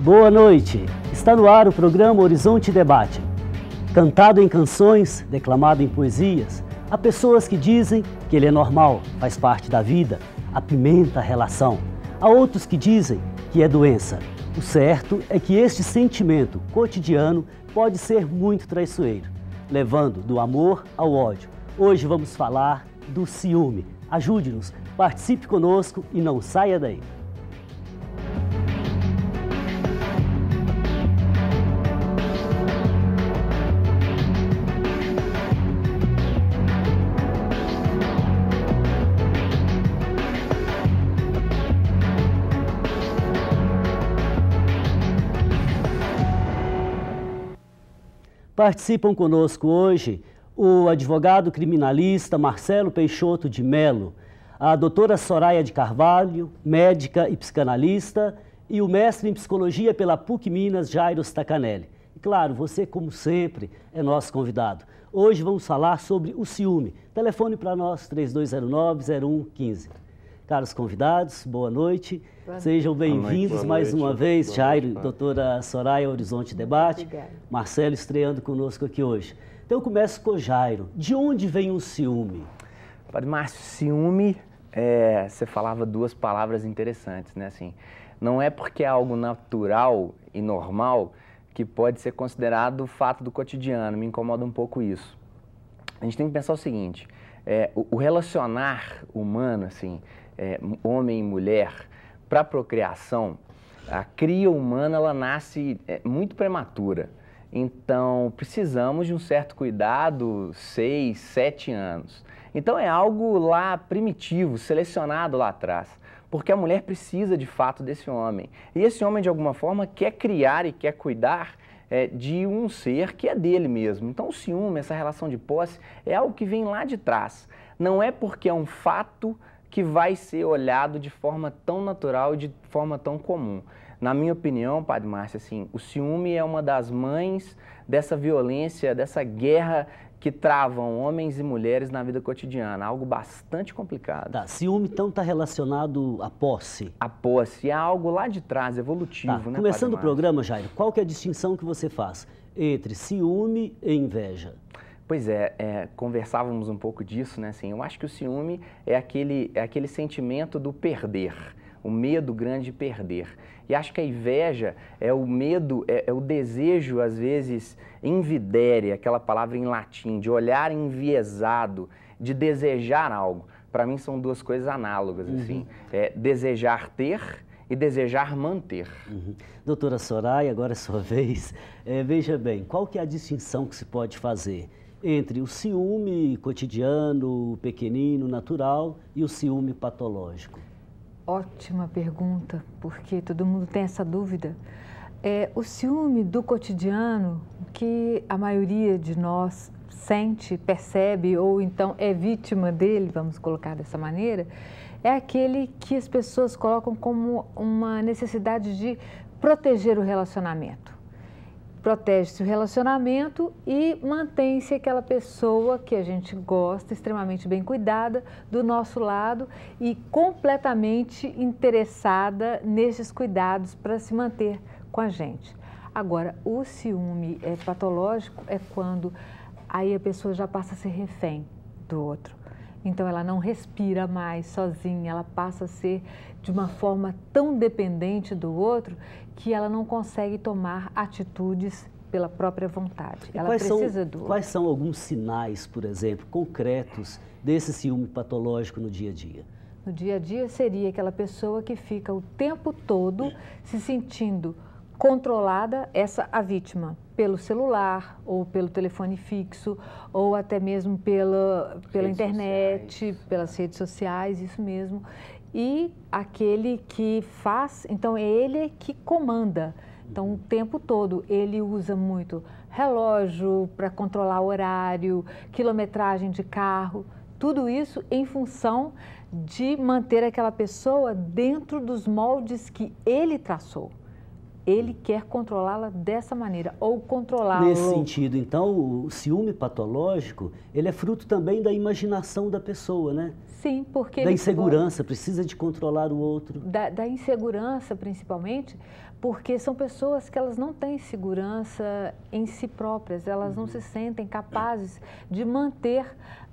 Boa noite! Está no ar o programa Horizonte Debate. Cantado em canções, declamado em poesias, há pessoas que dizem que ele é normal, faz parte da vida, apimenta a relação. Há outros que dizem que é doença. O certo é que este sentimento cotidiano pode ser muito traiçoeiro, levando do amor ao ódio. Hoje vamos falar do ciúme. Ajude-nos, participe conosco e não saia daí. Participam conosco hoje o advogado criminalista Marcelo Peixoto de Melo, a doutora Soraya de Carvalho, médica e psicanalista, e o mestre em psicologia pela PUC Minas, Jairo Stacanelli. E claro, você, como sempre, é nosso convidado. Hoje vamos falar sobre o ciúme. Telefone para nós, 3209-0115. Caros convidados, boa noite. Sejam bem-vindos mais uma vez, Jairo, doutora Soraya, Horizonte Debate. Obrigada. Marcelo estreando conosco aqui hoje. Então eu começo com o Jairo. De onde vem o ciúme? Padre Márcio, ciúme, você falava duas palavras interessantes, né? Assim, não é porque é algo natural e normal que pode ser considerado fato do cotidiano, me incomoda um pouco isso. A gente tem que pensar o seguinte, o relacionar humano, assim, homem e mulher, para a procriação, a cria humana ela nasce muito prematura. Então, precisamos de um certo cuidado, 6, 7 anos. Então, é algo lá primitivo, selecionado lá atrás, porque a mulher precisa de fato desse homem. E esse homem, de alguma forma, quer criar e quer cuidar de um ser que é dele mesmo. Então, o ciúme, essa relação de posse, é algo que vem lá de trás. Não é porque é um fato que vai ser olhado de forma tão natural e de forma tão comum. Na minha opinião, Padre Márcio, assim, o ciúme é uma das mães dessa violência, dessa guerra que travam homens e mulheres na vida cotidiana, algo bastante complicado. Tá, ciúme então está relacionado à posse? A posse é algo lá de trás, evolutivo, né, começando o Padre programa, Jairo, qual que é a distinção que você faz entre ciúme e inveja? Pois conversávamos um pouco disso, né? Assim, eu acho que o ciúme é aquele sentimento do perder, o medo grande de perder. E acho que a inveja é o medo, é o desejo, às vezes, invidere, aquela palavra em latim, de olhar enviesado, de desejar algo. Para mim são duas coisas análogas, assim, desejar ter e desejar manter. Doutora Soraya, agora é sua vez. Veja bem, qual que é a distinção que se pode fazer entre o ciúme cotidiano, pequenino, natural e o ciúme patológico? Ótima pergunta, porque todo mundo tem essa dúvida. O ciúme do cotidiano, que a maioria de nós sente, percebe ou então é vítima dele, vamos colocar dessa maneira, é aquele que as pessoas colocam como uma necessidade de proteger o relacionamento. Protege-se o relacionamento e mantém-se aquela pessoa que a gente gosta, extremamente bem cuidada, do nosso lado e completamente interessada nesses cuidados para se manter com a gente. Agora, o ciúme patológico é quando aí a pessoa já passa a ser refém do outro. Então, ela não respira mais sozinha, ela passa a ser de uma forma tão dependente do outro que ela não consegue tomar atitudes pela própria vontade. Ela precisa do outro. Quais são alguns sinais, por exemplo, concretos desse ciúme patológico no dia a dia? No dia a dia seria aquela pessoa que fica o tempo todo se sentindo controlada, a vítima, pelo celular, ou pelo telefone fixo, ou até mesmo pela internet, pelas redes sociais, isso mesmo. E aquele que faz, então é ele que comanda. Então o tempo todo ele usa muito relógio para controlar o horário, quilometragem de carro, tudo isso em função de manter aquela pessoa dentro dos moldes que ele traçou. Ele quer controlá-la dessa maneira, ou controlá-lo. Nesse sentido, então, o ciúme patológico, ele é fruto também da imaginação da pessoa, né? Sim, porque... Da insegurança, precisa de controlar o outro. Da insegurança, principalmente, porque são pessoas que elas não têm segurança em si próprias, elas não se sentem capazes de manter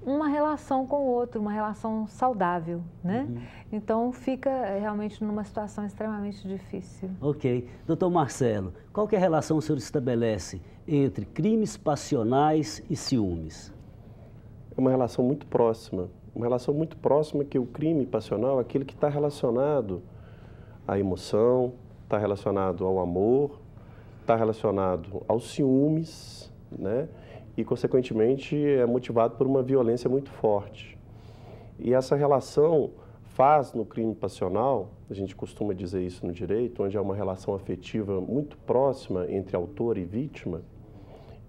uma relação com o outro, uma relação saudável, né? Então, fica realmente numa situação extremamente difícil. Ok. Doutor Marcelo, qual que é a relação que o senhor estabelece entre crimes passionais e ciúmes? É uma relação muito próxima. Uma relação muito próxima que o crime passional é aquele que está relacionado à emoção, está relacionado ao amor, está relacionado aos ciúmes, né? E, consequentemente, é motivado por uma violência muito forte. E essa relação faz no crime passional, a gente costuma dizer isso no direito, onde há uma relação afetiva muito próxima entre autor e vítima,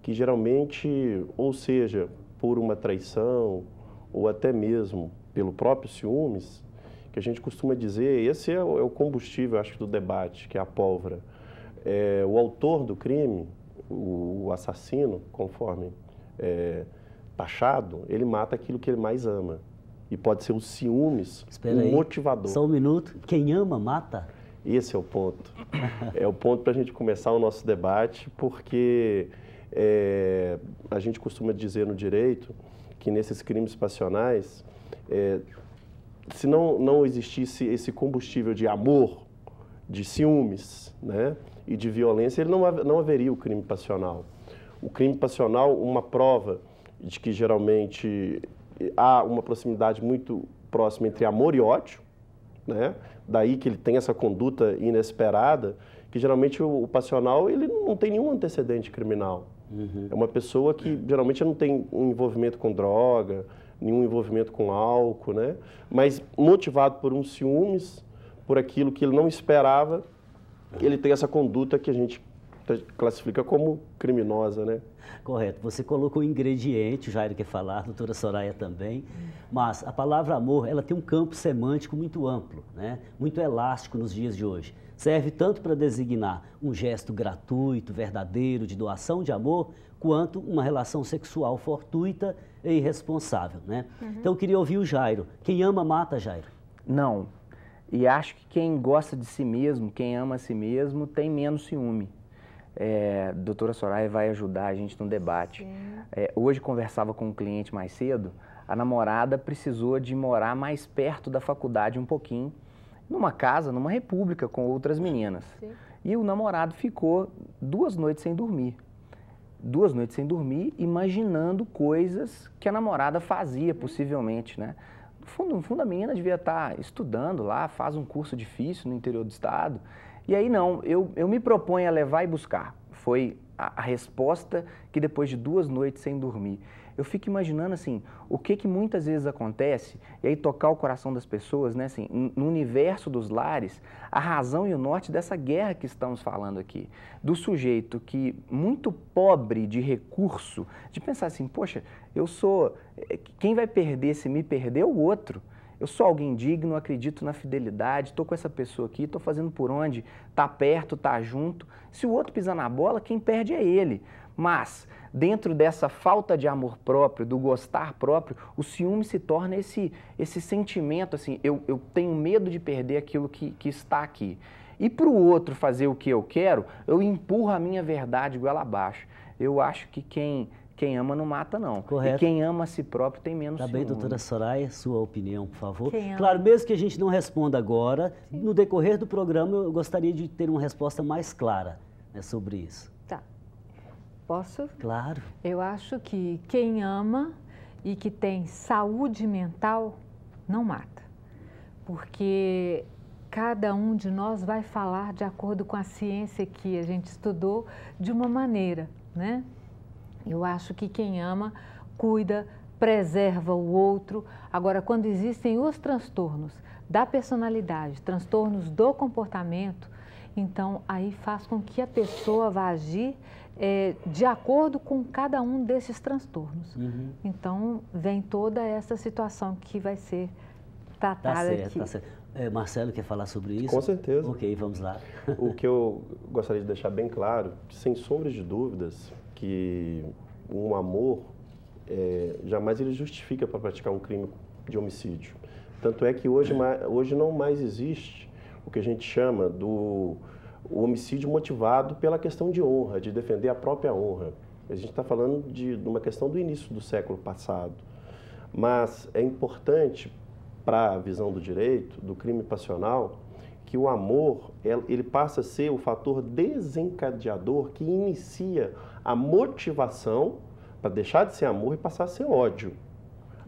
que geralmente, ou seja, por uma traição, ou até mesmo pelo próprio ciúmes, que a gente costuma dizer, esse é o combustível, acho, do debate, que é a pólvora. O autor do crime, o assassino, conforme taxado, ele mata aquilo que ele mais ama. E pode ser os ciúmes o motivador. Só um minuto. Quem ama, mata? Esse é o ponto. É o ponto para a gente começar o nosso debate, porque a gente costuma dizer no direito que nesses crimes passionais, se não existisse esse combustível de amor, de ciúmes, né, e de violência, ele não haveria o crime passional. O crime passional, uma prova de que geralmente há uma proximidade muito próxima entre amor e ódio, né? Daí que ele tem essa conduta inesperada, que geralmente o passional ele não tem nenhum antecedente criminal. É uma pessoa que geralmente não tem um envolvimento com droga, nenhum envolvimento com álcool, né? Mas motivado por um ciúmes, por aquilo que ele não esperava, ele tem essa conduta que a gente classifica como criminosa, né? Correto. Você colocou o ingrediente, o Jairo quer falar, a doutora Soraya também, mas a palavra amor, ela tem um campo semântico muito amplo, né? Muito elástico nos dias de hoje. Serve tanto para designar um gesto gratuito, verdadeiro, de doação de amor, quanto uma relação sexual fortuita e irresponsável, né? Então eu queria ouvir o Jairo. Quem ama, mata, Jairo? Não. E acho que quem gosta de si mesmo, quem ama a si mesmo, tem menos ciúme. A doutora Soraya vai ajudar a gente no debate. Hoje conversava com um cliente mais cedo, a namorada precisou de morar mais perto da faculdade um pouquinho, numa casa, numa república com outras meninas. Sim. E o namorado ficou 2 noites sem dormir. 2 noites sem dormir, imaginando coisas que a namorada fazia, possivelmente, né? No fundo, a menina devia estar estudando lá, faz um curso difícil no interior do estado. E aí, não, eu me proponho a levar e buscar. Foi a resposta que depois de 2 noites sem dormir. Eu fico imaginando, assim, o que muitas vezes acontece, e aí tocar o coração das pessoas, né, assim, no universo dos lares, a razão e o norte dessa guerra que estamos falando aqui. Do sujeito que, muito pobre de recurso, de pensar assim, poxa, quem vai perder se me perder é o outro. Eu sou alguém digno, acredito na fidelidade, estou com essa pessoa aqui, estou fazendo por onde, está perto, está junto. Se o outro pisar na bola, quem perde é ele. Mas, dentro dessa falta de amor próprio, do gostar próprio, o ciúme se torna esse sentimento, assim, eu tenho medo de perder aquilo que está aqui. E para o outro fazer o que eu quero, eu empurro a minha verdade goela abaixo. Eu acho que quem ama não mata, não. Correto. E quem ama a si próprio tem menos ciúme. Tá bem, doutora Soraya, sua opinião, por favor. Quem claro, mesmo que a gente não responda agora, sim, no decorrer do programa eu gostaria de ter uma resposta mais clara, né, sobre isso. Tá. Posso? Claro. Eu acho que quem ama e que tem saúde mental não mata. Porque cada um de nós vai falar de acordo com a ciência que a gente estudou de uma maneira, né? Eu acho que quem ama, cuida, preserva o outro. Agora, quando existem os transtornos da personalidade, transtornos do comportamento, então aí faz com que a pessoa vá agir de acordo com cada um desses transtornos. Então, vem toda essa situação que vai ser tratada aqui. Tá certo. Marcelo quer falar sobre isso? Com certeza. Ok, vamos lá. O que eu gostaria de deixar bem claro, sem sombra de dúvidas, que um amor jamais ele justifica para praticar um crime de homicídio. Tanto é que hoje não mais existe o que a gente chama do homicídio motivado pela questão de honra, de defender a própria honra. A gente está falando de uma questão do início do século passado. Mas é importante, para a visão do direito, do crime passional, que o amor ele passa a ser o fator desencadeador que inicia a motivação para deixar de ser amor e passar a ser ódio.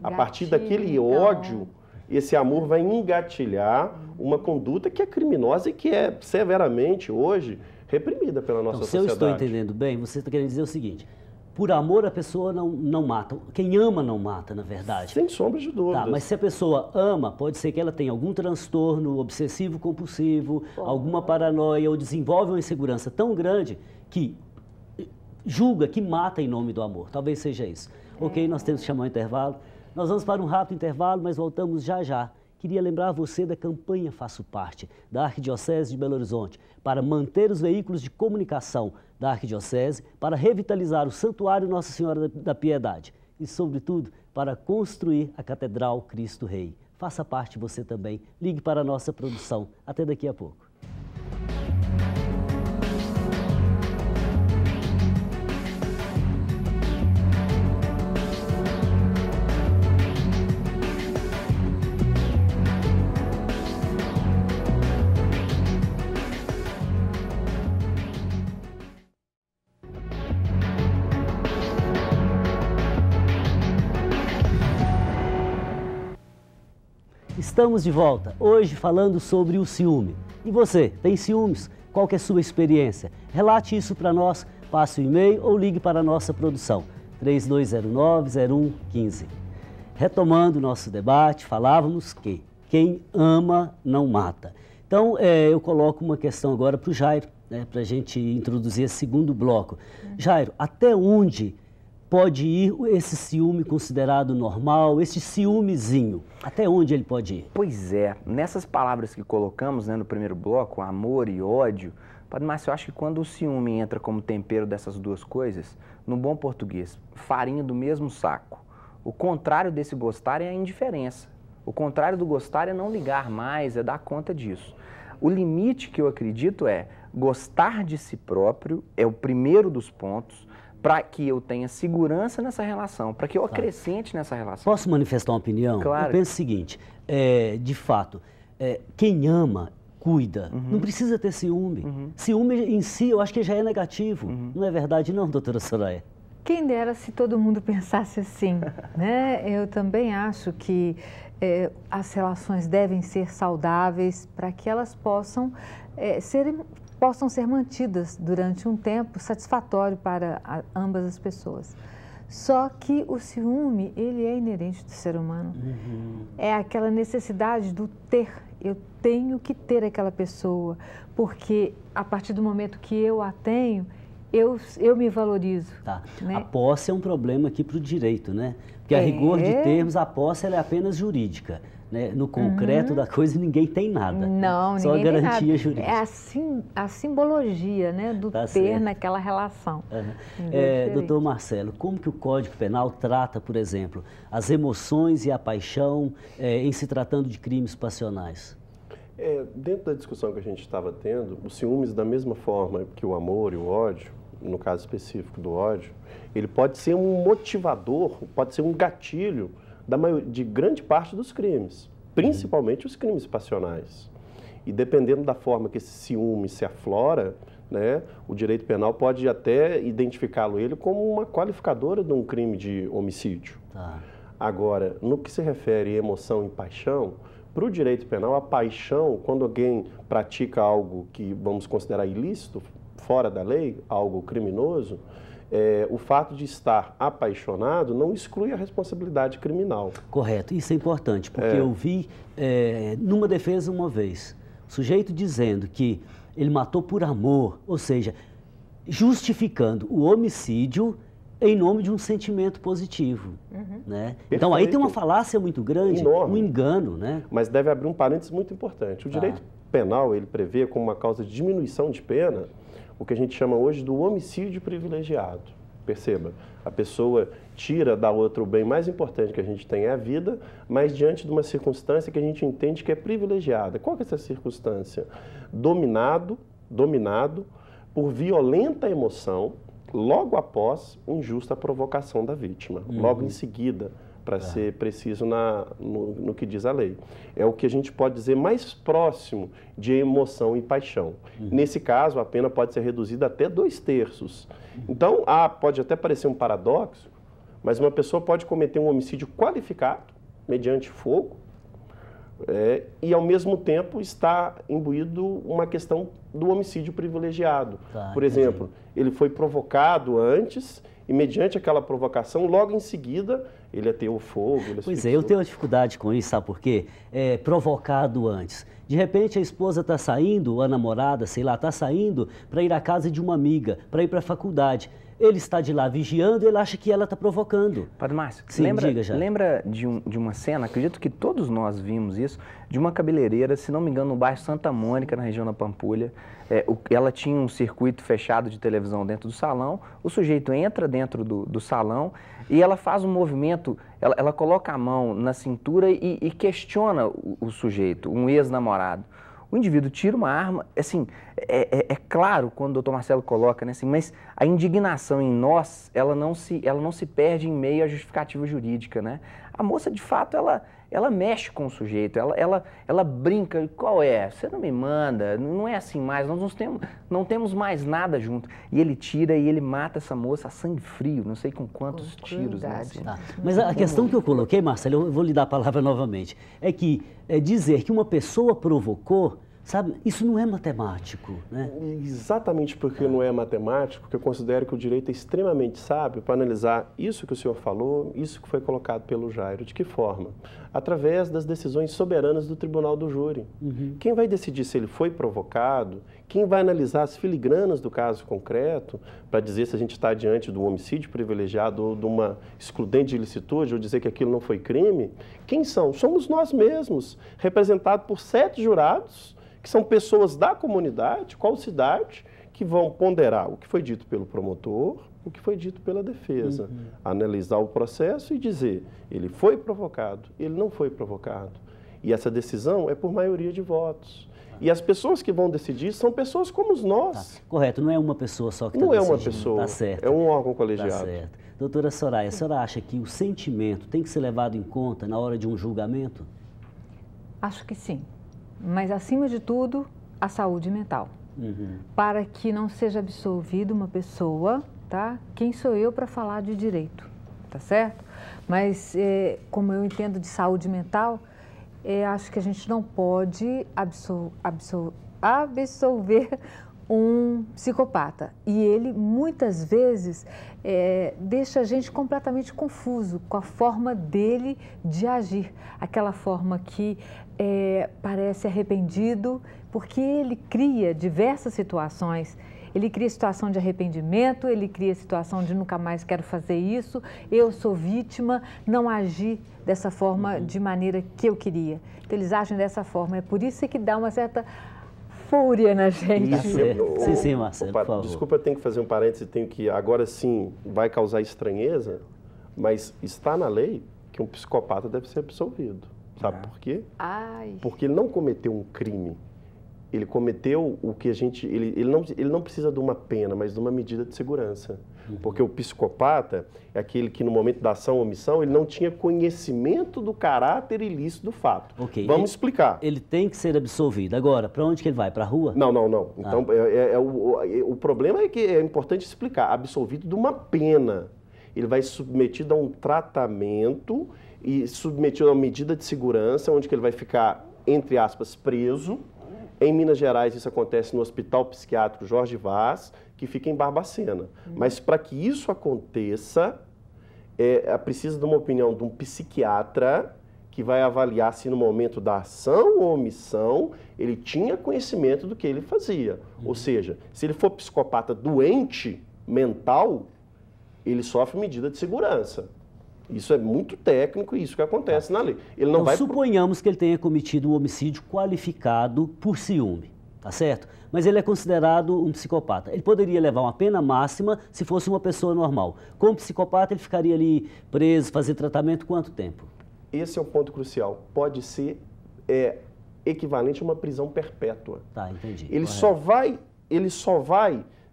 A partir daquele ódio, esse amor vai engatilhar uma conduta que é criminosa e que é severamente, hoje, reprimida pela nossa sociedade. Se eu estou entendendo bem, você está querendo dizer o seguinte: por amor a pessoa não mata. Quem ama não mata, na verdade. Sem sombra de dúvidas. Tá, mas se a pessoa ama, pode ser que ela tenha algum transtorno obsessivo-compulsivo, alguma paranoia, ou desenvolve uma insegurança tão grande que julga que mata em nome do amor. Talvez seja isso. Ok, nós temos que chamar um intervalo. Nós vamos para um rápido intervalo, mas voltamos já já. Queria lembrar você da campanha Faço Parte, da Arquidiocese de Belo Horizonte, para manter os veículos de comunicação da Arquidiocese, para revitalizar o Santuário Nossa Senhora da Piedade e, sobretudo, para construir a Catedral Cristo Rei. Faça parte você também. Ligue para a nossa produção. Até daqui a pouco. Estamos de volta, hoje falando sobre o ciúme. E você, tem ciúmes? Qual que é a sua experiência? Relate isso para nós, passe o e-mail ou ligue para a nossa produção, 3209-0115. Retomando o nosso debate, falávamos que quem ama não mata. Então, eu coloco uma questão agora para o Jairo, para a gente introduzir esse segundo bloco. Jairo, até onde pode ir esse ciúme considerado normal, esse ciúmezinho? Até onde ele pode ir? Pois é, nessas palavras que colocamos no primeiro bloco, amor e ódio, Padre Márcio, eu acho que quando o ciúme entra como tempero dessas duas coisas, no bom português, farinha do mesmo saco. O contrário desse gostar é a indiferença. O contrário do gostar é não ligar mais, é dar conta disso. O limite que eu acredito é gostar de si próprio, é o primeiro dos pontos, para que eu tenha segurança nessa relação, para que eu acrescente nessa relação. Posso manifestar uma opinião? Claro. Eu penso o seguinte, de fato, quem ama, cuida, não precisa ter ciúme. Ciúme em si, eu acho que já é negativo. Não é verdade não, doutora Soraya? Quem dera se todo mundo pensasse assim, né? Eu também acho que as relações devem ser saudáveis para que elas possam ser mantidas durante um tempo satisfatório para ambas as pessoas. Só que o ciúme, ele é inerente do ser humano. É aquela necessidade do ter. Eu tenho que ter aquela pessoa, porque a partir do momento que eu a tenho, eu me valorizo. Tá. Né? A posse é um problema aqui para o direito, né? Porque a rigor de termos, a posse ela é apenas jurídica. Né? No concreto da coisa, ninguém tem nada. Não, só ninguém garantia tem nada. jurídica. É a simbologia, né, do ter certo. naquela relação. Doutor Marcelo, como que o Código Penal trata, por exemplo, as emoções e a paixão em se tratando de crimes passionais? Dentro da discussão que a gente estava tendo, os ciúmes, da mesma forma que o amor e o ódio, no caso específico do ódio, ele pode ser um motivador, pode ser um gatilho de grande parte dos crimes, principalmente os crimes passionais. E dependendo da forma que esse ciúme se aflora, né, o direito penal pode até identificá-lo ele como uma qualificadora de um crime de homicídio. Agora, no que se refere à emoção e paixão, para o direito penal, a paixão, quando alguém pratica algo que vamos considerar ilícito, fora da lei, algo criminoso, o fato de estar apaixonado não exclui a responsabilidade criminal. Correto, isso é importante, porque eu vi numa defesa uma vez, o sujeito dizendo que ele matou por amor, ou seja, justificando o homicídio em nome de um sentimento positivo. Né? Então, aí tem uma falácia muito grande, enorme, um engano. Né? Mas deve abrir um parênteses muito importante. O direito penal, ele prevê como uma causa de diminuição de pena o que a gente chama hoje do homicídio privilegiado. Perceba, a pessoa tira da outra o bem mais importante que a gente tem, é a vida, mas diante de uma circunstância que a gente entende que é privilegiada. Qual que é essa circunstância? Dominado por violenta emoção, logo após injusta provocação da vítima, logo em seguida, para ser preciso no que diz a lei. É o que a gente pode dizer mais próximo de emoção e paixão. Nesse caso, a pena pode ser reduzida até 2/3. Então, pode até parecer um paradoxo, mas uma pessoa pode cometer um homicídio qualificado, mediante fogo, e ao mesmo tempo está imbuído uma questão do homicídio privilegiado. Por exemplo, ele foi provocado antes e mediante aquela provocação, logo em seguida, ele ateou o fogo. Pois é, eu tenho uma dificuldade com isso, sabe por quê? Provocado antes. De repente a esposa está saindo, a namorada, sei lá, está saindo para ir à casa de uma amiga, para ir para a faculdade. Ele está de lá vigiando e ele acha que ela está provocando. Padre Márcio, sim, lembra de uma cena, acredito que todos nós vimos isso, de uma cabeleireira, se não me engano, no bairro Santa Mônica, na região da Pampulha. Ela tinha um circuito fechado de televisão dentro do salão, o sujeito entra dentro do salão e ela faz um movimento, ela coloca a mão na cintura e questiona o sujeito, um ex-namorado. O indivíduo tira uma arma, assim, é claro quando o doutor Marcelo coloca, né, assim, mas a indignação em nós, ela não se perde em meio à justificativa jurídica, né? A moça, de fato, ela mexe com o sujeito, ela brinca, qual é? Você não me manda, não é assim mais, nós não temos mais nada junto. E ele tira e ele mata essa moça a sangue frio, não sei com quantos tiros. Né, assim. Mas a questão que eu coloquei, Marcelo, eu vou lhe dar a palavra novamente, é que dizer que uma pessoa provocou, sabe, isso não é matemático, né? Exatamente porque não é matemático, que eu considero que o direito é extremamente sábio para analisar isso que o senhor falou, isso que foi colocado pelo Jairo. De que forma? Através das decisões soberanas do tribunal do júri. Quem vai decidir se ele foi provocado, quem vai analisar as filigranas do caso concreto, para dizer se a gente está diante de um homicídio privilegiado ou de uma excludente de ilicitude, ou dizer que aquilo não foi crime, quem são? Somos nós mesmos, representados por 7 jurados, que são pessoas da comunidade, qual cidade, que vão ponderar o que foi dito pelo promotor, o que foi dito pela defesa, analisar o processo e dizer, ele foi provocado, ele não foi provocado. E essa decisão é por maioria de votos. E as pessoas que vão decidir são pessoas como nós. Correto, não é uma pessoa só que está decidindo. Não é uma pessoa, é um órgão colegiado. Tá certo. Doutora Soraya, a senhora acha que o sentimento tem que ser levado em conta na hora de um julgamento? Acho que sim. Mas, acima de tudo, a saúde mental. Para que não seja absolvida uma pessoa, tá? Quem sou eu para falar de direito, tá certo? Mas, como eu entendo de saúde mental, acho que a gente não pode absolver um psicopata. E ele, muitas vezes, deixa a gente completamente confuso com a forma dele de agir. Aquela forma que parece arrependido, porque ele cria diversas situações. Ele cria situação de arrependimento, ele cria situação de nunca mais quero fazer isso, eu sou vítima, não agi dessa forma de maneira que eu queria. Então, eles agem dessa forma. É por isso que dá uma certa fúria na gente. Sim, Marcelo, por favor. Desculpa, eu tenho que fazer um parêntese, agora sim, vai causar estranheza, mas está na lei que um psicopata deve ser absolvido. Sabe por quê? Porque ele não cometeu um crime. Ele cometeu o que a gente... Ele não precisa de uma pena, mas de uma medida de segurança. Porque o psicopata é aquele que, no momento da ação ou omissão, ele não tinha conhecimento do caráter ilícito do fato. Vamos explicar. Ele tem que ser absolvido. Agora, para onde que ele vai? Para a rua? Não. Então, o problema é que é importante explicar. Absolvido de uma pena. Ele vai submetido a um tratamento e submetido a uma medida de segurança, onde que ele vai ficar, entre aspas, preso. Em Minas Gerais, isso acontece no Hospital Psiquiátrico Jorge Vaz, que fica em Barbacena. Mas para que isso aconteça, precisa de uma opinião de um psiquiatra que vai avaliar se no momento da ação ou omissão ele tinha conhecimento do que ele fazia. Ou seja, se ele for psicopata doente, mental, ele sofre medida de segurança. Isso é muito técnico e isso que acontece na lei. Ele não então, vai... suponhamos que ele tenha cometido um homicídio qualificado por ciúme, tá certo? Mas ele é considerado um psicopata. Ele poderia levar uma pena máxima se fosse uma pessoa normal. Como psicopata, ele ficaria ali preso, fazer tratamento quanto tempo? Esse é um ponto crucial. Pode ser equivalente a uma prisão perpétua. Tá, entendi. Ele só vai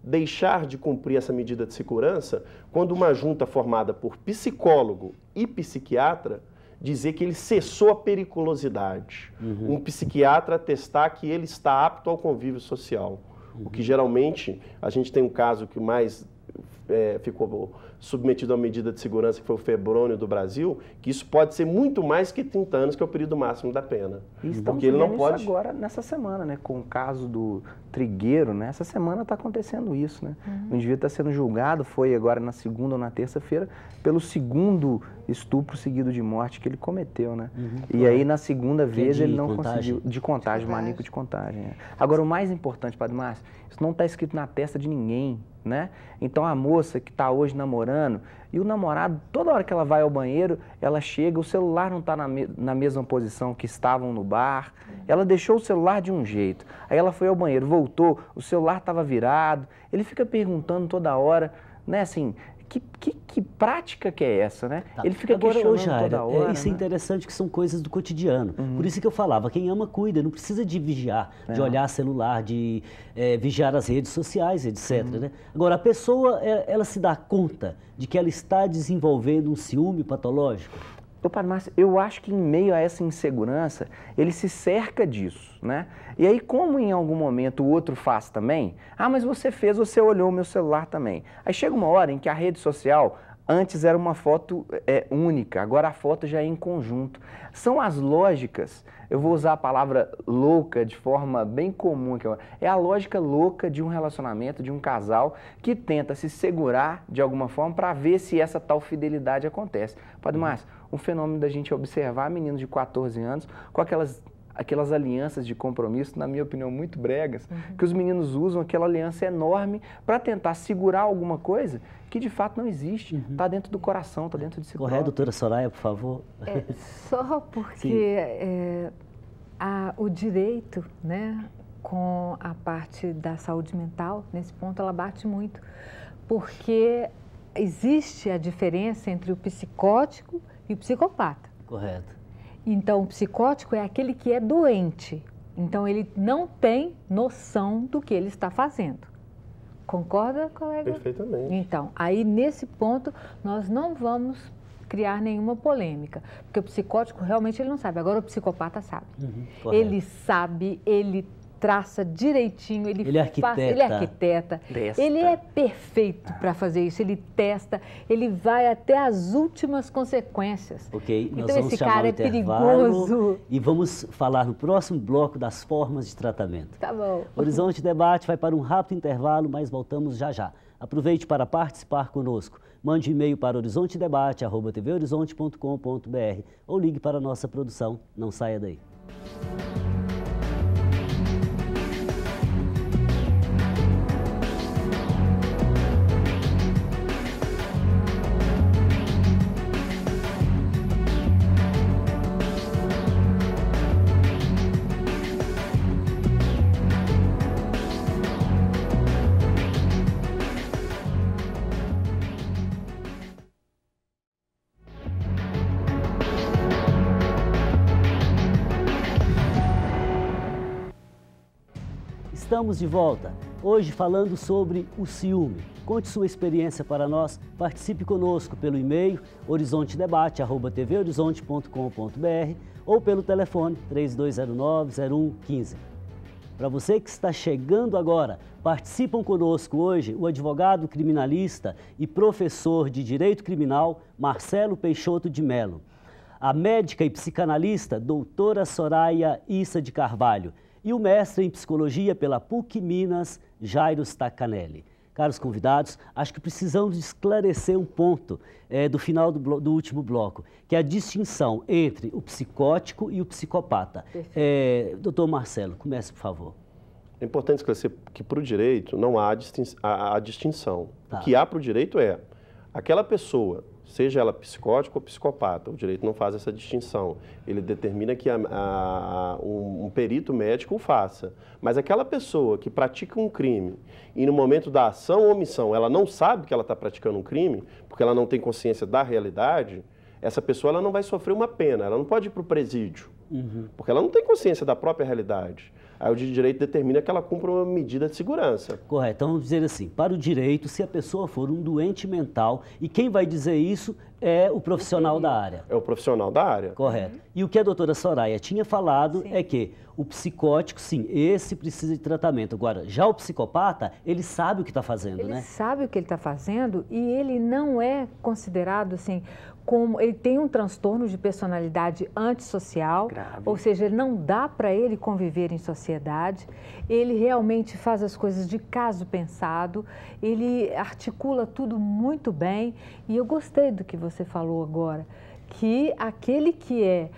deixar de cumprir essa medida de segurança quando uma junta formada por psicólogo e psiquiatra dizer que ele cessou a periculosidade. Um psiquiatra atestar que ele está apto ao convívio social. O que geralmente, a gente tem um caso que mais ficou submetido a medida de segurança, que foi o Febrônio do Brasil, que isso pode ser muito mais que 30 anos, que é o período máximo da pena. E estamos porque ele não vendo pode... isso agora, nessa semana, né? Com o caso do Trigueiro, né? Essa semana está acontecendo isso, né? O indivíduo está sendo julgado, foi agora na segunda ou na terça-feira, pelo segundo estupro seguido de morte que ele cometeu, né? E aí, na segunda vez, ele não conseguiu... De contágio, maníaco de contágio. Agora, o mais importante, Padre Márcio, isso não está escrito na testa de ninguém, né? Então, a moça que está hoje namorando, e o namorado, toda hora que ela vai ao banheiro, ela chega, o celular não está na mesma posição que estavam no bar, ela deixou o celular de um jeito, aí ela foi ao banheiro, voltou, o celular estava virado, ele fica perguntando toda hora, né, assim, que prática que é essa, né? Tá. Ele fica agora, questionando toda hora. Isso é interessante, que são coisas do cotidiano. Por isso que eu falava, quem ama cuida, não precisa de vigiar, de olhar celular, de vigiar as redes sociais, etc. Né? Agora, a pessoa, ela se dá conta de que ela está desenvolvendo um ciúme patológico? Padre Márcio, eu acho que em meio a essa insegurança, ele se cerca disso, né? E aí, como em algum momento o outro faz também, mas você olhou o meu celular também. Aí chega uma hora em que a rede social, antes era uma foto única, agora a foto já é em conjunto. São as lógicas, eu vou usar a palavra louca de forma bem comum, é a lógica louca de um relacionamento, de um casal que tenta se segurar de alguma forma para ver se essa tal fidelidade acontece. Padre Márcio, um fenômeno da gente observar meninos de 14 anos com aquelas alianças de compromisso, na minha opinião, muito bregas, que os meninos usam aquela aliança enorme para tentar segurar alguma coisa que de fato não existe. Está dentro do coração, está dentro de si. Correto, doutora Soraya, por favor. Só porque o direito, né, com a parte da saúde mental, nesse ponto ela bate muito, porque existe a diferença entre o psicótico e o psicopata. Correto. Então, o psicótico é aquele que é doente. Então, ele não tem noção do que ele está fazendo. Concorda, colega? Perfeitamente. Então, aí nesse ponto, nós não vamos criar nenhuma polêmica. Porque o psicótico realmente ele não sabe. Agora, o psicopata sabe. Ele sabe, ele traça direitinho, ele arquiteta, ele é perfeito para fazer isso, ele testa, ele vai até as últimas consequências. Ok, nós então vamos esse chamar cara o é perigoso. E vamos falar no próximo bloco das formas de tratamento. Tá bom. Horizonte Debate vai para um rápido intervalo, mas voltamos já já. Aproveite para participar conosco. Mande um e-mail para horizontedebate@tvhorizonte.com.br ou ligue para a nossa produção. Não saia daí. Estamos de volta, hoje falando sobre o ciúme. Conte sua experiência para nós, participe conosco pelo e-mail horizontedebate@tvhorizonte.com.br ou pelo telefone 3209-0115. Para você que está chegando agora, participam conosco hoje o advogado criminalista e professor de Direito Criminal, Marcelo Peixoto de Mello, a médica e psicanalista, doutora Soraya Issa de Carvalho, e o mestre em psicologia pela PUC Minas, Jairo Staccanelli. Caros convidados, acho que precisamos esclarecer um ponto do final do último bloco, que é a distinção entre o psicótico e o psicopata. Doutor Marcelo, comece, por favor. É importante esclarecer que para o direito não há a distinção. Tá. O que há para o direito é Aquela pessoa, seja ela psicótica ou psicopata, o direito não faz essa distinção. Ele determina que um perito médico o faça. Mas aquela pessoa que pratica um crime e no momento da ação ou omissão ela não sabe que ela está praticando um crime, porque ela não tem consciência da realidade, essa pessoa ela não vai sofrer uma pena, ela não pode ir para o presídio, porque ela não tem consciência da própria realidade. Aí o direito determina que ela cumpra uma medida de segurança. Correto. Então, vamos dizer assim, para o direito, se a pessoa for um doente mental, e quem vai dizer isso é o profissional da área. É o profissional da área. Correto. E o que a doutora Soraya tinha falado é que o psicótico, sim, esse precisa de tratamento. Agora, já o psicopata, ele sabe o que está fazendo, né? Ele sabe o que ele está fazendo e ele não é considerado assim, como ele tem um transtorno de personalidade antissocial, grave. Ou seja, ele não dá para ele conviver em sociedade, ele realmente faz as coisas de caso pensado, ele articula tudo muito bem e eu gostei do que você falou agora, que aquele que é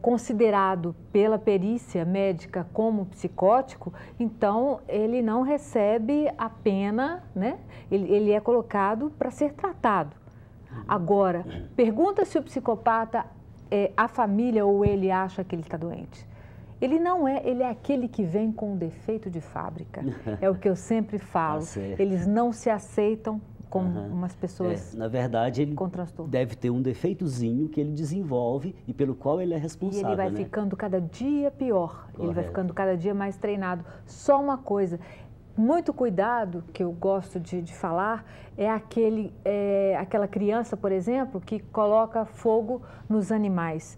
considerado pela perícia médica como psicótico, então ele não recebe a pena, né? Ele é colocado para ser tratado. Agora, pergunta se o psicopata, a família ou ele acha que ele está doente. Ele não é, ele é aquele que vem com um defeito de fábrica. É o que eu sempre falo. Eles não se aceitam como umas pessoas na verdade, ele com transtorno. Deve ter um defeitozinho que ele desenvolve e pelo qual ele é responsável. E ele vai ficando cada dia pior, ele vai ficando cada dia mais treinado. Só uma coisa, muito cuidado, que eu gosto de falar, é aquela criança, por exemplo, que coloca fogo nos animais,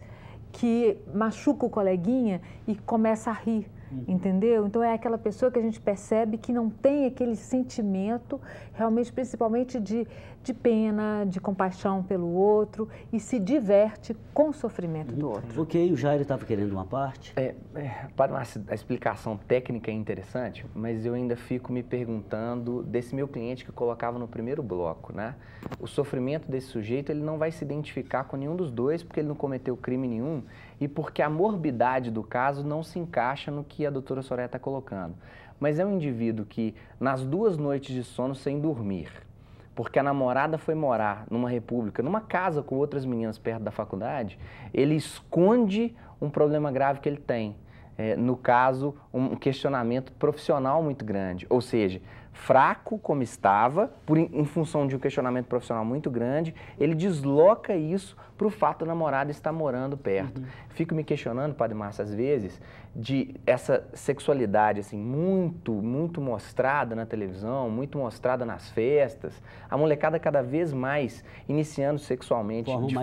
que machuca o coleguinha e começa a rir. Entendeu? Então é aquela pessoa que a gente percebe que não tem aquele sentimento, realmente, principalmente de pena, de compaixão pelo outro e se diverte com o sofrimento do outro. Ok, o Jair estava querendo uma parte? A explicação técnica é interessante, mas eu ainda fico me perguntando desse meu cliente que colocava no primeiro bloco, né? O sofrimento desse sujeito, ele não vai se identificar com nenhum dos dois porque ele não cometeu crime nenhum e porque a morbidade do caso não se encaixa no que a doutora Soraya está colocando. Mas é um indivíduo que, nas 2 noites de sono sem dormir, porque a namorada foi morar numa república, numa casa com outras meninas perto da faculdade, ele esconde um problema grave que ele tem. No caso, um questionamento profissional muito grande. Ou seja, fraco como estava, em função de um questionamento profissional muito grande, ele desloca isso para o fato da namorada estar morando perto. Fico me questionando, Padre Márcio, às vezes, de essa sexualidade assim, muito mostrada na televisão, muito mostrada nas festas, a molecada cada vez mais iniciando sexualmente de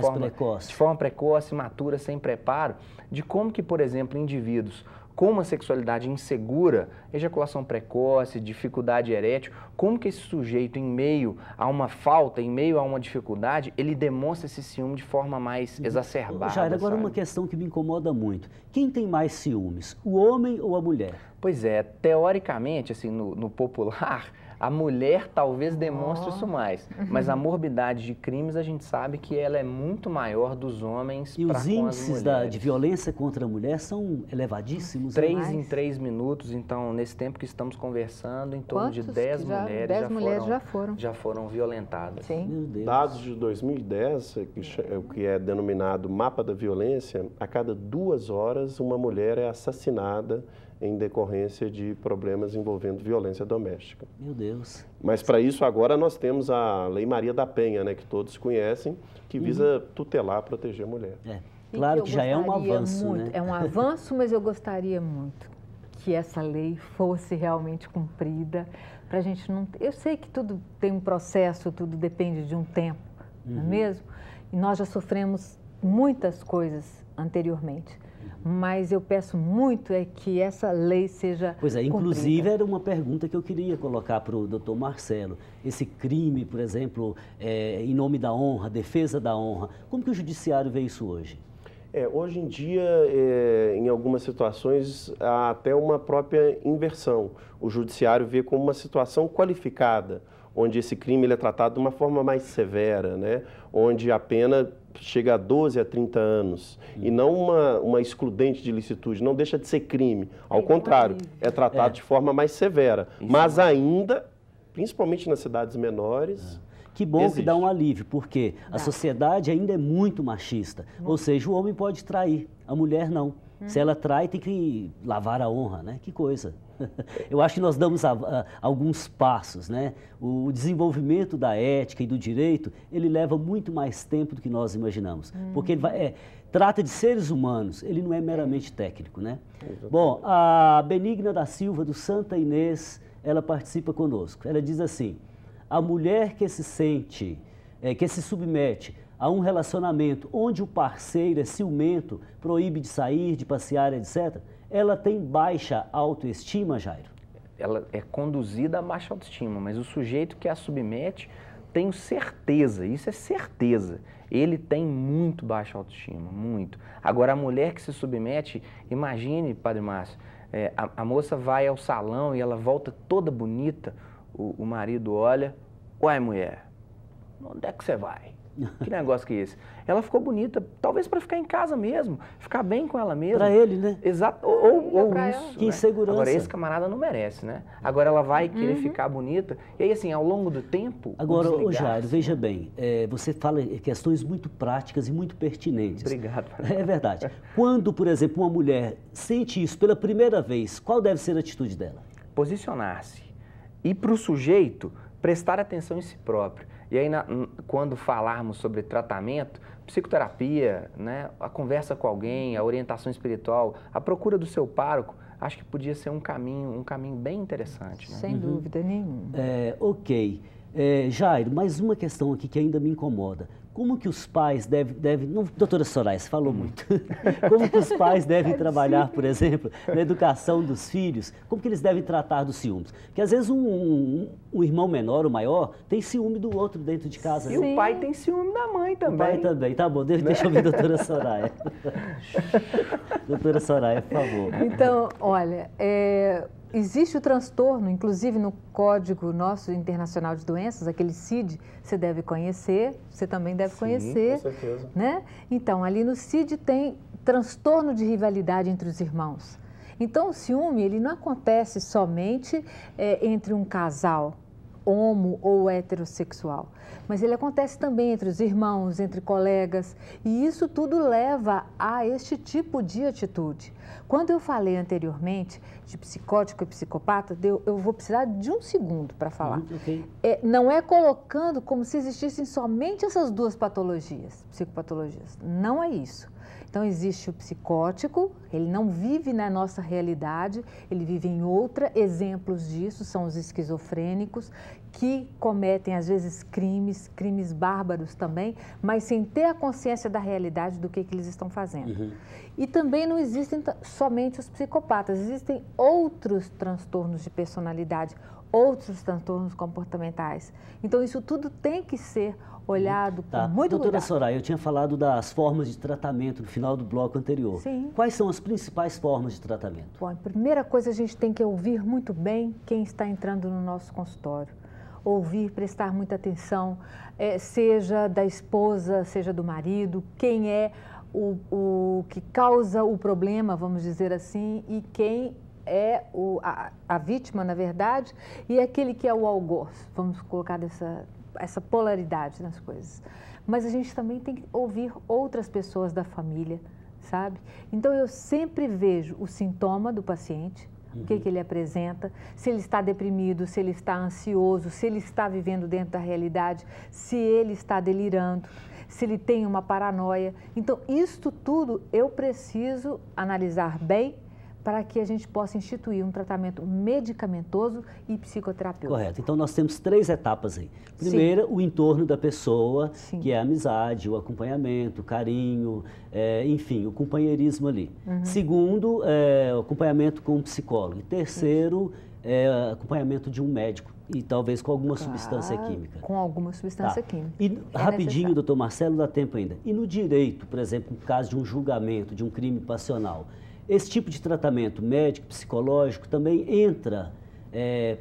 forma precoce, matura, sem preparo, de como que, por exemplo, indivíduos com uma sexualidade insegura, ejaculação precoce, dificuldade erétil, como que esse sujeito, em meio a uma falta, em meio a uma dificuldade, ele demonstra esse ciúme de forma mais exacerbada. Jair, agora uma questão que me incomoda muito. Quem tem mais ciúmes, o homem ou a mulher? Pois é, teoricamente, assim, no popular, a mulher talvez demonstre isso mais, mas a morbidade de crimes a gente sabe que ela é muito maior dos homens para com as mulheres. E os índices de violência contra a mulher são elevadíssimos? 3 em 3 minutos, então nesse tempo que estamos conversando, em torno de 10 mulheres já foram violentadas. Sim. Meu Deus. Dados de 2010, o que é denominado mapa da violência, a cada 2 horas uma mulher é assassinada em decorrência de problemas envolvendo violência doméstica. Meu Deus. Mas para isso agora nós temos a Lei Maria da Penha, né, que todos conhecem, que visa tutelar, proteger a mulher. Claro que já é um avanço, muito, né? É um avanço, mas eu gostaria muito que essa lei fosse realmente cumprida, para a gente não... Eu sei que tudo tem um processo, tudo depende de um tempo, não é mesmo? E nós já sofremos muitas coisas anteriormente. Mas eu peço muito que essa lei seja Pois é, inclusive cumprida. era uma pergunta que eu queria colocar para o doutor Marcelo. Esse crime, por exemplo, em nome da honra, defesa da honra, como que o judiciário vê isso hoje? Hoje em dia, em algumas situações, há até uma própria inversão. O judiciário vê como uma situação qualificada, onde esse crime ele é tratado de uma forma mais severa, né? Onde a pena chega a 12 a 30 anos, e não uma excludente de ilicitude, não deixa de ser crime. Ao contrário, é tratado de forma mais severa. Mas ainda, principalmente nas cidades menores... Que bom Existe. que dá um alívio, porque a sociedade ainda é muito machista. Ou seja, o homem pode trair, a mulher não. Se ela trai, tem que lavar a honra, né? Que coisa. Eu acho que nós damos alguns passos, né? O desenvolvimento da ética e do direito, ele leva muito mais tempo do que nós imaginamos. Porque ele trata de seres humanos, ele não é meramente técnico, né? Bom, a Benigna da Silva, do Santa Inês, ela participa conosco. Ela diz assim: a mulher que se sente, que se submete a um relacionamento onde o parceiro é ciumento, proíbe de sair, de passear, etc., ela tem baixa autoestima, Jairo? Ela é conduzida a baixa autoestima, mas o sujeito que a submete, tenho certeza, isso é certeza, ele tem muito baixa autoestima, muito. Agora, a mulher que se submete, imagine, Padre Márcio, a moça vai ao salão e ela volta toda bonita, o marido olha, uai, mulher, onde é que você vai? Que negócio que é esse? Ela ficou bonita, talvez para ficar em casa mesmo, ficar bem com ela mesma. Para ele, né? Exato, ou isso. Que né? insegurança. Agora, esse camarada não merece, né? Agora ela vai querer ficar bonita. E aí, assim, ao longo do tempo... Agora, ô Jairo, veja bem, você fala questões muito práticas e muito pertinentes. Obrigado. É verdade. Quando, por exemplo, uma mulher sente isso pela primeira vez, qual deve ser a atitude dela? Posicionar-se. E para o sujeito, prestar atenção em si próprio. E aí, quando falarmos sobre tratamento, psicoterapia, né, a conversa com alguém, a orientação espiritual, a procura do seu pároco, acho que podia ser um caminho bem interessante. Né? Sem dúvida nenhuma. Ok. Jairo, mais uma questão aqui que ainda me incomoda. Como que os pais devem não, doutora Soraya, você falou muito. Como que os pais devem trabalhar, por exemplo, na educação dos filhos? Como que eles devem tratar dos ciúmes? Porque às vezes um irmão menor ou maior tem ciúme do outro dentro de casa. E o pai tem ciúme da mãe também. O pai também. Tá bom, deixa eu ouvir a doutora Soraya. Doutora Soraya, por favor. Então, olha, existe o transtorno, inclusive no Código nosso Internacional de Doenças, aquele CID, você deve conhecer, você também deve conhecer. Com certeza. Né? Então, ali no CID tem transtorno de rivalidade entre os irmãos. Então, o ciúme, ele não acontece somente entre um casal homo ou heterossexual, mas ele acontece também entre os irmãos, entre colegas, e isso tudo leva a este tipo de atitude. Quando eu falei anteriormente de psicótico e psicopata, eu vou precisar de um segundo para falar. Okay. Não é colocando como se existissem somente essas duas patologias, psicopatologias. Não é isso. Então, existe o psicótico, ele não vive na nossa realidade, ele vive em outra. Exemplos disso são os esquizofrênicos, que cometem, às vezes, crimes bárbaros também, mas sem ter a consciência da realidade do que eles estão fazendo. E também não existem somente os psicopatas, existem outros transtornos de personalidade, outros transtornos comportamentais. Então, isso tudo tem que ser olhado com muito Doutora cuidado. Soraya, eu tinha falado das formas de tratamento no final do bloco anterior. Sim. Quais são as principais formas de tratamento? Bom, a primeira coisa, a gente tem que ouvir muito bem quem está entrando no nosso consultório. Ouvir, prestar muita atenção, seja da esposa, seja do marido, quem é o que causa o problema, vamos dizer assim, e quem é a vítima, na verdade, e aquele que é o algoz. Vamos colocar essa polaridade nas coisas. Mas a gente também tem que ouvir outras pessoas da família, sabe? Então, eu sempre vejo o sintoma do paciente, o que ele apresenta, se ele está deprimido, se ele está ansioso, se ele está vivendo dentro da realidade, se ele está delirando, se ele tem uma paranoia. Então, isto tudo eu preciso analisar bem para que a gente possa instituir um tratamento medicamentoso e psicoterapêutico. Correto. Então, nós temos 3 etapas aí. Primeira, o entorno da pessoa, que é a amizade, o acompanhamento, o carinho, enfim, o companheirismo ali. Segundo, o acompanhamento com um psicólogo. E terceiro, acompanhamento de um médico e talvez com alguma substância química. Com alguma substância química. E rapidinho, doutor Marcelo, dá tempo ainda. E no direito, por exemplo, no caso de um julgamento, de um crime passional, esse tipo de tratamento médico, psicológico, também entra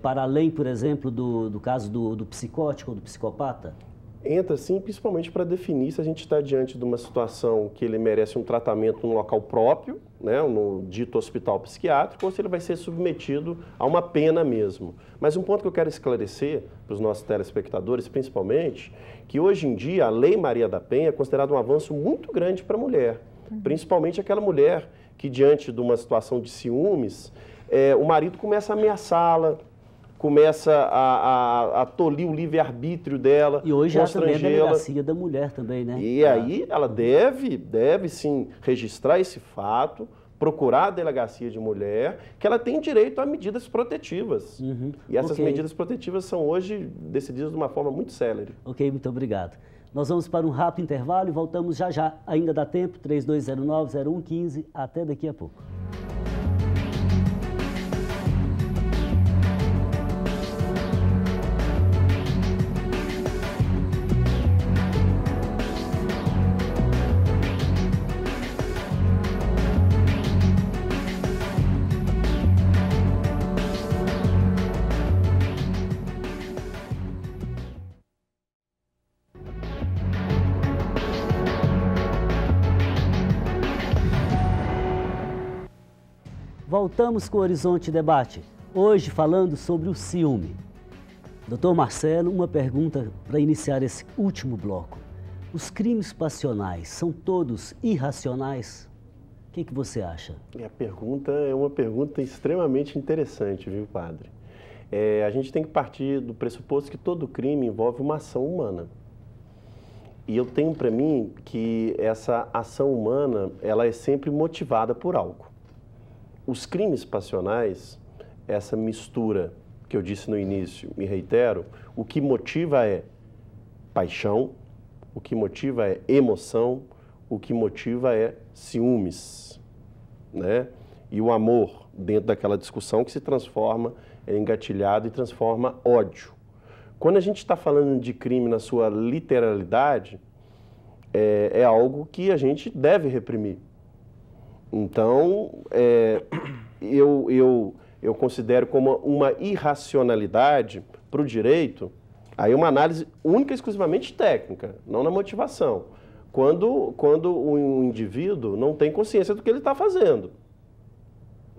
para além, por exemplo, do caso do psicótico ou do psicopata? Entra, sim, principalmente para definir se a gente está diante de uma situação que ele merece um tratamento num local próprio, né, no dito hospital psiquiátrico, ou se ele vai ser submetido a uma pena mesmo. Mas um ponto que eu quero esclarecer para os nossos telespectadores, principalmente, que hoje em dia a Lei Maria da Penha é considerada um avanço muito grande para a mulher, principalmente aquela mulher que, diante de uma situação de ciúmes, o marido começa a ameaçá-la, começa a tolir o livre-arbítrio dela, e hoje há também a delegacia da mulher também, né? E aí ela deve sim registrar esse fato, procurar a delegacia de mulher, que ela tem direito a medidas protetivas. E essas medidas protetivas são hoje decididas de uma forma muito célere. Ok, muito obrigado. Nós vamos para um rápido intervalo e voltamos já já. Ainda dá tempo, 3209-0115, até daqui a pouco. Voltamos com o Horizonte Debate, hoje falando sobre o ciúme. Doutor Marcelo, uma pergunta para iniciar esse último bloco. Os crimes passionais são todos irracionais? O que você acha? A pergunta é uma pergunta extremamente interessante, viu, padre? A gente tem que partir do pressuposto que todo crime envolve uma ação humana. E eu tenho para mim que essa ação humana, ela é sempre motivada por algo. Os crimes passionais, essa mistura que eu disse no início, me reitero, o que motiva é paixão, o que motiva é emoção, o que motiva é ciúmes, né? E o amor dentro daquela discussão que se transforma em engatilhado e transforma ódio. Quando a gente está falando de crime na sua literalidade, é algo que a gente deve reprimir. Então, eu considero como uma irracionalidade para o direito, aí uma análise única e exclusivamente técnica, não na motivação. Quando o indivíduo não tem consciência do que ele está fazendo,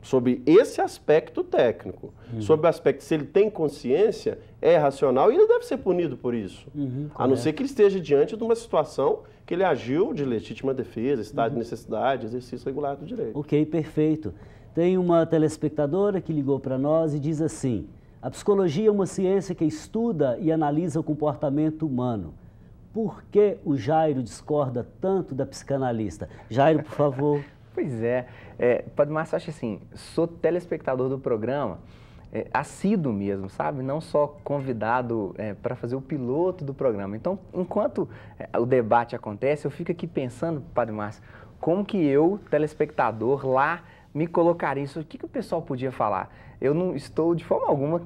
sob esse aspecto técnico. Sob o aspecto, se ele tem consciência, é racional e ele deve ser punido por isso. A não ser que ele esteja diante de uma situação que ele agiu de legítima defesa, estado de necessidade, exercício regular do direito. Ok, perfeito. Tem uma telespectadora que ligou para nós e diz assim: a psicologia é uma ciência que estuda e analisa o comportamento humano. Por que o Jairo discorda tanto da psicanalista? Jairo, por favor. Pois é. Padre Márcio, acho assim, sou telespectador do programa, assíduo mesmo, sabe? Não só convidado para fazer o piloto do programa. Então, enquanto o debate acontece, eu fico aqui pensando, Padre Márcio, como que eu, telespectador, lá me colocaria isso? O que o pessoal podia falar? Eu não estou, de forma alguma,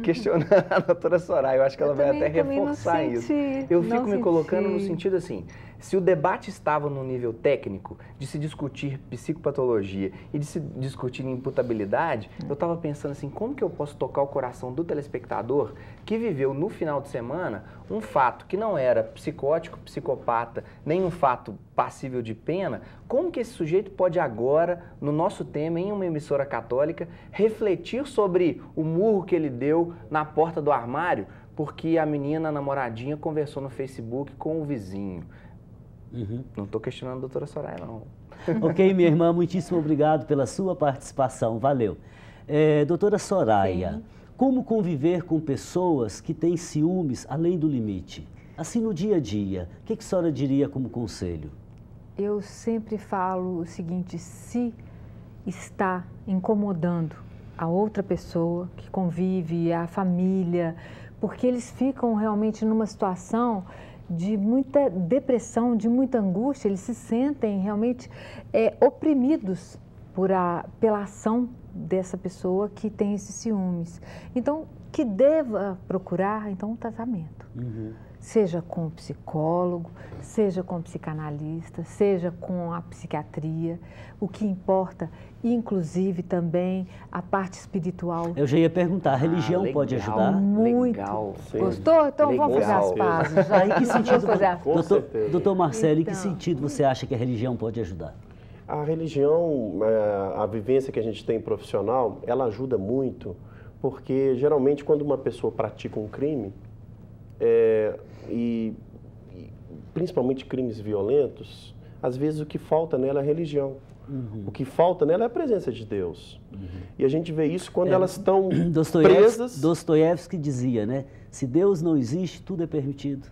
questionando a doutora Soraya. Eu acho que ela vai até reforçar isso. Eu fico me colocando no sentido assim, se o debate estava no nível técnico, de se discutir psicopatologia e de se discutir imputabilidade, eu estava pensando assim, como que eu posso tocar o coração do telespectador que viveu no final de semana um fato que não era psicótico, psicopata, nem um fato passível de pena, como que esse sujeito pode agora, no nosso tema, em uma emissora católica, refletir sobre o murro que ele deu na porta do armário, porque a menina, a namoradinha, conversou no Facebook com o vizinho. Não estou questionando a doutora Soraya, não. Ok, minha irmã, muitíssimo obrigado pela sua participação, valeu. Doutora Soraya, sim, como conviver com pessoas que têm ciúmes além do limite? Assim, no dia a dia, o que a senhora diria como conselho? Eu sempre falo o seguinte: se está incomodando a outra pessoa que convive, a família, porque eles ficam realmente numa situação de muita depressão, de muita angústia, eles se sentem realmente oprimidos pela ação dessa pessoa que tem esses ciúmes. Então, que deva procurar, então, um tratamento. Seja com o psicólogo, seja com o psicanalista, seja com a psiquiatria. O que importa, inclusive, também a parte espiritual. Eu já ia perguntar, a religião pode ajudar? Muito. Legal. Gostou? Então vamos fazer as pazes. Já. Em que sentido, certeza. doutor Marcelo, em que Então. sentido você acha que a religião pode ajudar? A religião, a vivência que a gente tem profissional, ela ajuda muito, porque geralmente quando uma pessoa pratica um crime, e principalmente crimes violentos, às vezes o que falta nela é a religião. O que falta nela é a presença de Deus. E a gente vê isso quando elas estão presas. Dostoiévski dizia, né? Se Deus não existe, tudo é permitido.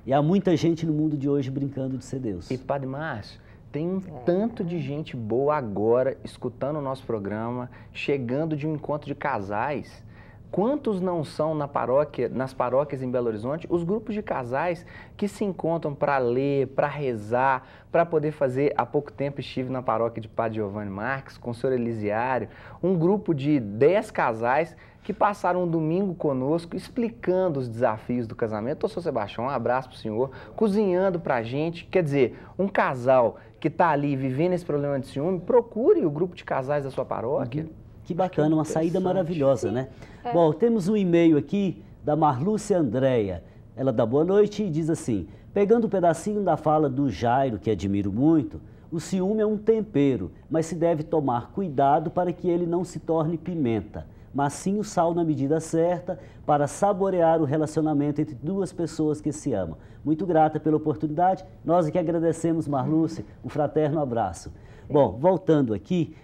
E há muita gente no mundo de hoje brincando de ser Deus. E, Padre Márcio, tem um tanto de gente boa agora escutando o nosso programa, chegando de um encontro de casais. Quantos não são nas paróquias em Belo Horizonte, os grupos de casais que se encontram para ler, para rezar, para poder fazer... Há pouco tempo estive na paróquia de Padre Giovanni Marques, com o senhor Elisiário, um grupo de 10 casais que passaram um domingo conosco explicando os desafios do casamento. Ô, Sr. Sebastião, um abraço para o senhor, cozinhando para a gente. Quer dizer, um casal que está ali vivendo esse problema de ciúme, procure o grupo de casais da sua paróquia. Que bacana, uma saída maravilhosa, né? Bom, temos um e-mail aqui da Marlúcia Andréia. Ela dá boa noite e diz assim: pegando um pedacinho da fala do Jairo, que admiro muito, o ciúme é um tempero, mas se deve tomar cuidado para que ele não se torne pimenta, mas sim o sal na medida certa para saborear o relacionamento entre duas pessoas que se amam. Muito grata pela oportunidade, nós é que agradecemos, Marlúcia, um fraterno abraço. Bom, voltando aqui,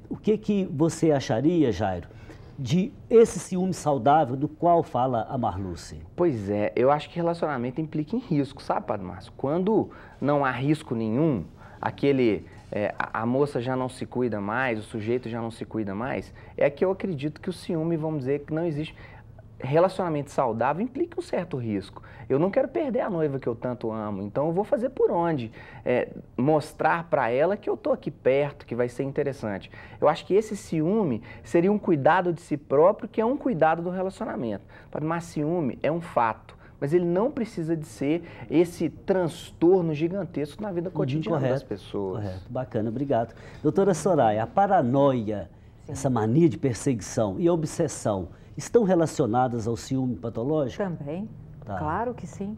o que você acharia, Jairo, de esse ciúme saudável do qual fala a Marlúcia? Pois é, eu acho que relacionamento implica em risco, sabe, Padre Márcio? Quando não há risco nenhum, a moça já não se cuida mais, o sujeito já não se cuida mais, é que eu acredito que o ciúme, vamos dizer, que não existe. Relacionamento saudável implica um certo risco. Eu não quero perder a noiva que eu tanto amo, então eu vou fazer por onde? Mostrar para ela que eu estou aqui perto, que vai ser interessante. Eu acho que esse ciúme seria um cuidado de si próprio, que é um cuidado do relacionamento. Mas ciúme é um fato, mas ele não precisa de ser esse transtorno gigantesco na vida cotidiana das pessoas. Correto, bacana, obrigado. Doutora Soraya, a paranoia, essa mania de perseguição e a obsessão, estão relacionadas ao ciúme patológico? Também, claro que sim.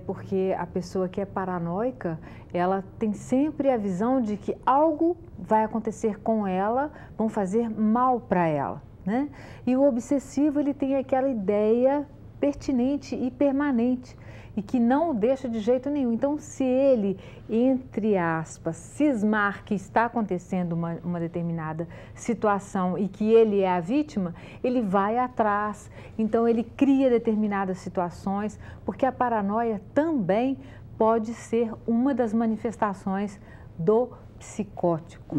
Porque a pessoa que é paranoica, ela tem sempre a visão de que algo vai acontecer com ela, vão fazer mal para ela, né? E o obsessivo, ele tem aquela ideia pertinente e permanente e que não o deixa de jeito nenhum. Então, se ele, entre aspas, cismar que está acontecendo uma determinada situação e que ele é a vítima, ele vai atrás. Então, ele cria determinadas situações, porque a paranoia também pode ser uma das manifestações do psicótico.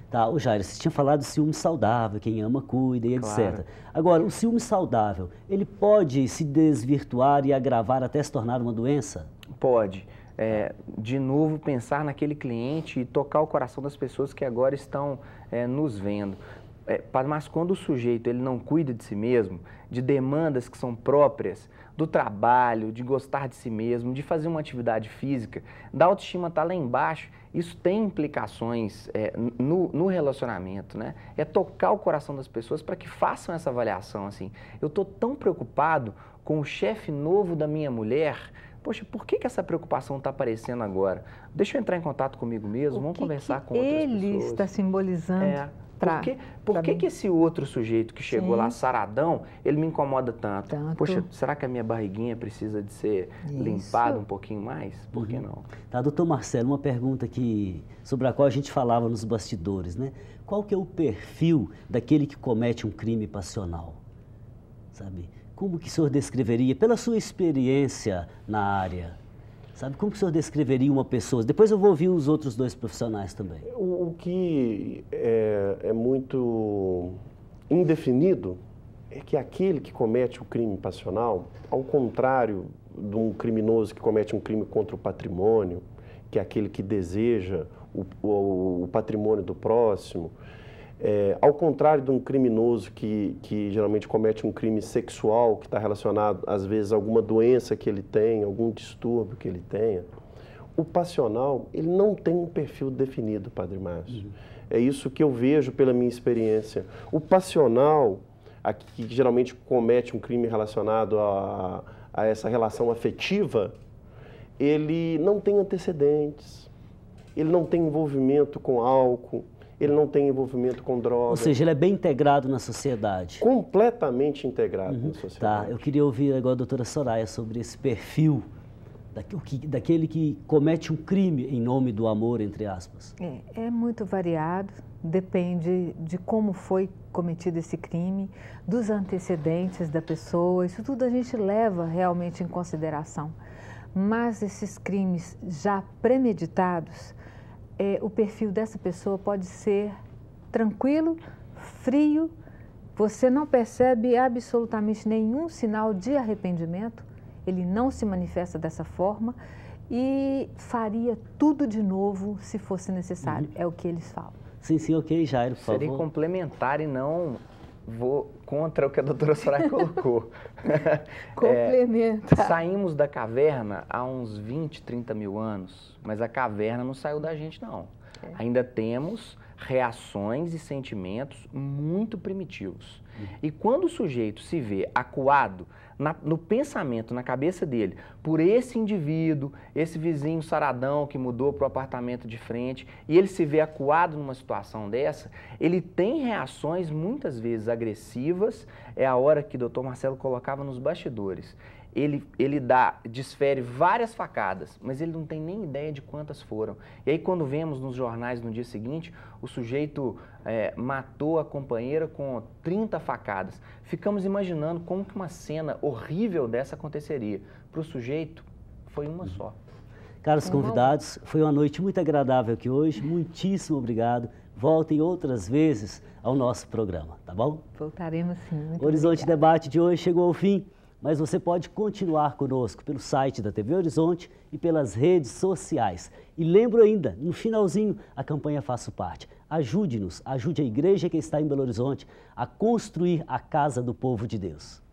Tá, o Jairo, você tinha falado de ciúme saudável, quem ama cuida e etc. Claro. Agora, o ciúme saudável, ele pode se desvirtuar e agravar até se tornar uma doença? Pode. De novo, pensar naquele cliente e tocar o coração das pessoas que agora estão nos vendo. Mas quando o sujeito ele não cuida de si mesmo, de demandas que são próprias do trabalho, de gostar de si mesmo, de fazer uma atividade física, da autoestima está lá embaixo, isso tem implicações no relacionamento, né? É tocar o coração das pessoas para que façam essa avaliação, assim. Eu estou tão preocupado com o chefe novo da minha mulher, poxa, por que essa preocupação está aparecendo agora? Deixa eu entrar em contato comigo mesmo, vamos conversar com outras pessoas. Ele está simbolizando. Por que esse outro sujeito que chegou lá saradão, ele me incomoda tanto? Poxa, será que a minha barriguinha precisa de ser limpada um pouquinho mais? Por que não? Tá, doutor Marcelo, uma pergunta sobre a qual a gente falava nos bastidores, né? Qual que é o perfil daquele que comete um crime passional? Sabe? Como que o senhor descreveria, pela sua experiência na área, sabe, como que o senhor descreveria uma pessoa? Depois eu vou ouvir os outros dois profissionais também. O que é muito indefinido é que aquele que comete o crime passional, ao contrário de um criminoso que comete um crime contra o patrimônio, que é aquele que deseja o patrimônio do próximo, Ao contrário de um criminoso que geralmente comete um crime sexual, que está relacionado, às vezes, a alguma doença que ele tem, algum distúrbio que ele tenha, o passional, ele não tem um perfil definido, Padre Márcio. É isso que eu vejo pela minha experiência. O passional, que geralmente comete um crime relacionado a essa relação afetiva, ele não tem antecedentes, ele não tem envolvimento com álcool, ele não tem envolvimento com droga. Ou seja, ele é bem integrado na sociedade. Completamente integrado na sociedade. Tá, eu queria ouvir agora a doutora Soraya sobre esse perfil daquele que comete um crime em nome do amor, entre aspas. É muito variado, depende de como foi cometido esse crime, dos antecedentes da pessoa, isso tudo a gente leva realmente em consideração. Mas esses crimes já premeditados, o perfil dessa pessoa pode ser tranquilo, frio, você não percebe absolutamente nenhum sinal de arrependimento, ele não se manifesta dessa forma e faria tudo de novo se fosse necessário, é o que eles falam. Sim, ok, Jairo, por favor. Seria complementar e não vou contra o que a doutora Soraya colocou. Complementa. Saímos da caverna há uns 20, 30 mil anos, mas a caverna não saiu da gente, não. Ainda temos reações e sentimentos muito primitivos. E quando o sujeito se vê acuado no pensamento, na cabeça dele, por esse indivíduo, esse vizinho saradão que mudou para o apartamento de frente, e ele se vê acuado numa situação dessa, ele tem reações muitas vezes agressivas, é a hora que o doutor Marcelo colocava nos bastidores. Ele desfere várias facadas, mas ele não tem nem ideia de quantas foram. E aí quando vemos nos jornais no dia seguinte, o sujeito matou a companheira com 30 facadas. Ficamos imaginando como que uma cena horrível dessa aconteceria. Para o sujeito, foi uma só. Caros convidados, foi uma noite muito agradável aqui hoje, muitíssimo obrigado. Voltem outras vezes ao nosso programa, tá bom? Voltaremos sim. Muito Horizonte obrigada. Debate de hoje chegou ao fim. Mas você pode continuar conosco pelo site da TV Horizonte e pelas redes sociais. E lembro ainda, no finalzinho, a campanha Faço Parte. Ajude-nos, ajude a igreja que está em Belo Horizonte a construir a casa do povo de Deus.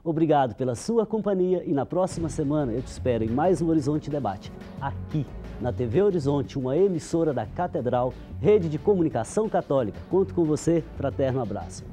Obrigado pela sua companhia e na próxima semana eu te espero em mais um Horizonte Debate, aqui na TV Horizonte, uma emissora da Catedral, Rede de Comunicação Católica. Conto com você, fraterno abraço.